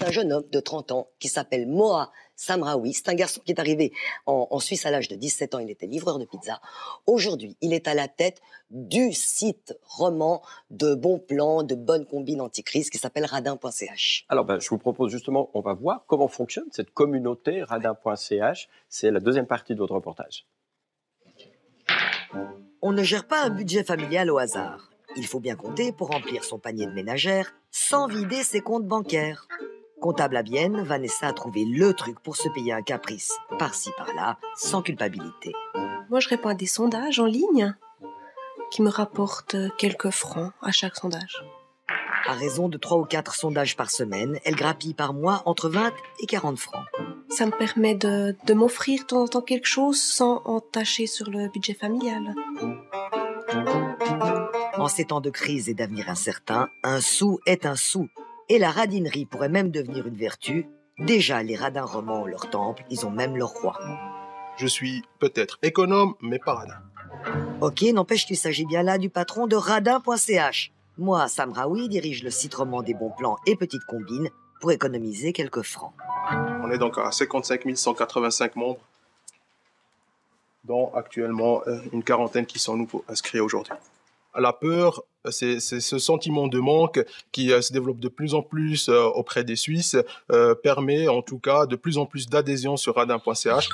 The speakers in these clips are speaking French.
un jeune homme de 30 ans qui s'appelle Moa Samraoui. C'est un garçon qui est arrivé en Suisse à l'âge de 17 ans. Il était livreur de pizza. Aujourd'hui, il est à la tête du site roman de bons plans, de bonnes combines anti-crise qui s'appelle radin.ch. Alors, je vous propose justement, on va voir comment fonctionne cette communauté radin.ch. C'est la deuxième partie de votre reportage. On ne gère pas un budget familial au hasard. Il faut bien compter pour remplir son panier de ménagère sans vider ses comptes bancaires. Comptable à Bienne, Vanessa a trouvé le truc pour se payer un caprice, par-ci par-là, sans culpabilité. Moi, je réponds à des sondages en ligne qui me rapportent quelques francs à chaque sondage. À raison de 3 ou 4 sondages par semaine, elle grappille par mois entre 20 et 40 francs. Ça me permet de m'offrir de temps en temps quelque chose sans entacher sur le budget familial. En ces temps de crise et d'avenir incertain, un sou est un sou. Et la radinerie pourrait même devenir une vertu. Déjà, les radins romans ont leur temple, ils ont même leur roi. Je suis peut-être économe, mais pas radin. Ok, n'empêche qu'il s'agit bien là du patron de radin.ch. Moi, Samraoui dirige le site roman des bons plans et petites combines pour économiser quelques francs. On est donc à 55 185 membres, dont actuellement une quarantaine qui sont nouveaux inscrits aujourd'hui. La peur, c'est ce sentiment de manque qui se développe de plus en plus auprès des Suisses, permet en tout cas de plus en plus d'adhésion sur radin.ch.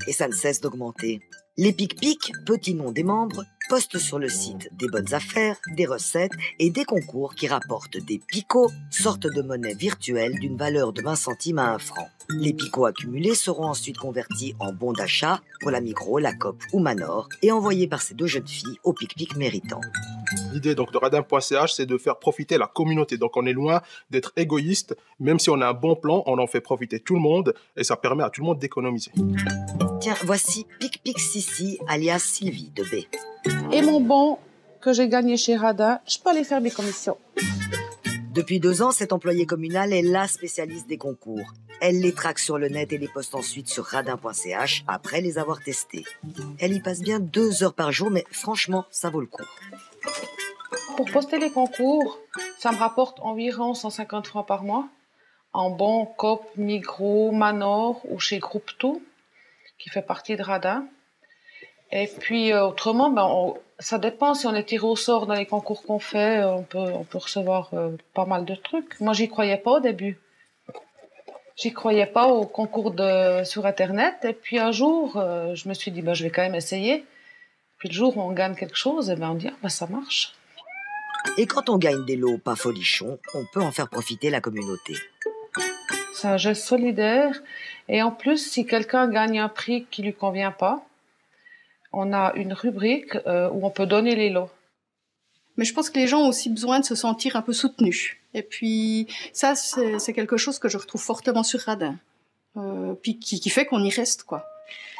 Et ça ne cesse d'augmenter. Les pic-pic, petits noms des membres, postent sur le site des bonnes affaires, des recettes et des concours qui rapportent des picots, sorte de monnaie virtuelle d'une valeur de 20 centimes à 1 franc. Les picots accumulés seront ensuite convertis en bons d'achat pour la Migros, la Coop ou Manor et envoyés par ces deux jeunes filles aux pic-pic méritants. L'idée donc de radin.ch, c'est de faire profiter la communauté. Donc on est loin d'être égoïste. Même si on a un bon plan, on en fait profiter tout le monde et ça permet à tout le monde d'économiser. Tiens, voici Pic-Pic Sissi, alias Sylvie de B. Et mon bon que j'ai gagné chez Radin, je peux aller faire mes commissions. Depuis 2 ans, cette employée communale est la spécialiste des concours. Elle les traque sur le net et les poste ensuite sur radin.ch après les avoir testés. Elle y passe bien 2 heures par jour, mais franchement, ça vaut le coup. Pour poster les concours, ça me rapporte environ 150 francs par mois. En bons Coop, Migros, Manor ou chez Groupe Tout, qui fait partie de Radin. Et puis autrement, ça dépend si on est tiré au sort dans les concours qu'on fait, on peut recevoir pas mal de trucs. Moi, j'y croyais pas au début. J'y croyais pas au concours sur Internet. Et puis un jour, je me suis dit, je vais quand même essayer. Puis le jour où on gagne quelque chose, on dit, ça marche. Et quand on gagne des lots pas folichons, on peut en faire profiter la communauté. C'est un geste solidaire. Et en plus, si quelqu'un gagne un prix qui lui convient pas, on a une rubrique où on peut donner les lots. Mais je pense que les gens ont aussi besoin de se sentir un peu soutenus. Et puis ça, c'est quelque chose que je retrouve fortement sur Radin. Puis qui fait qu'on y reste, quoi.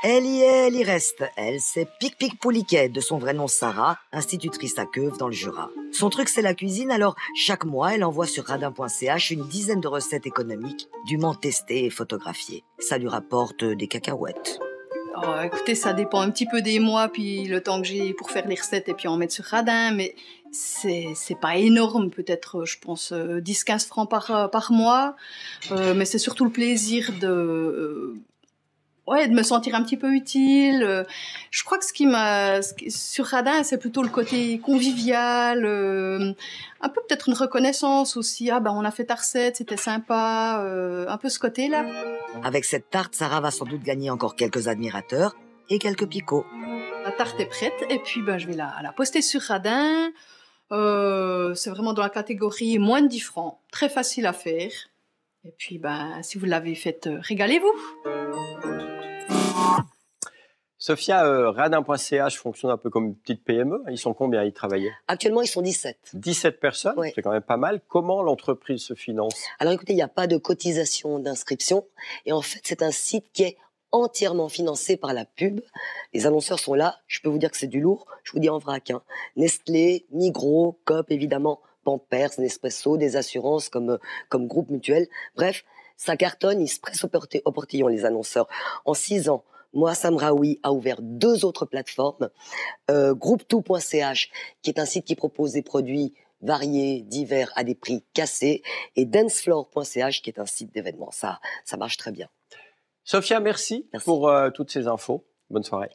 Elle y reste. Elle, c'est Pic-Pic Pouliquet, de son vrai nom Sarah, institutrice à Queuve dans le Jura. Son truc, c'est la cuisine, alors chaque mois, elle envoie sur radin.ch une dizaine de recettes économiques, dûment testées et photographiées. Ça lui rapporte des cacahuètes. Oh, écoutez, ça dépend un petit peu des mois, puis le temps que j'ai pour faire les recettes et puis en mettre sur Radin, mais c'est pas énorme, peut-être, je pense, 10-15 francs par mois, mais c'est surtout le plaisir de me sentir un petit peu utile. Je crois que sur Radin, c'est plutôt le côté convivial, un peu peut-être une reconnaissance aussi. On a fait ta recette, c'était sympa, un peu ce côté-là. Avec cette tarte, Sarah va sans doute gagner encore quelques admirateurs et quelques picots. La tarte est prête et puis je vais la poster sur Radin. C'est vraiment dans la catégorie moins de 10 francs, très facile à faire. Et puis si vous l'avez faite, régalez-vous. Sophia, radin.ch fonctionne un peu comme une petite PME. Ils sont combien à y travailler? Actuellement, ils sont 17. 17 personnes, Oui. C'est quand même pas mal. Comment l'entreprise se finance? Alors écoutez, il n'y a pas de cotisation d'inscription. Et en fait, c'est un site qui est entièrement financé par la pub. Les annonceurs sont là. Je peux vous dire que c'est du lourd. Je vous dis en vrac. Nestlé, Migros, Coop, évidemment, Pampers, Nespresso, des assurances comme Groupe Mutuel. Bref, ça cartonne. Ils se pressent au portillon, les annonceurs. En 6 ans, Moa Samraoui a ouvert 2 autres plateformes. Groupe-tout.ch, qui est un site qui propose des produits variés, divers, à des prix cassés. Et dancefloor.ch qui est un site d'événements. Ça marche très bien. Sophia, merci. Merci. Pour toutes ces infos. Bonne soirée.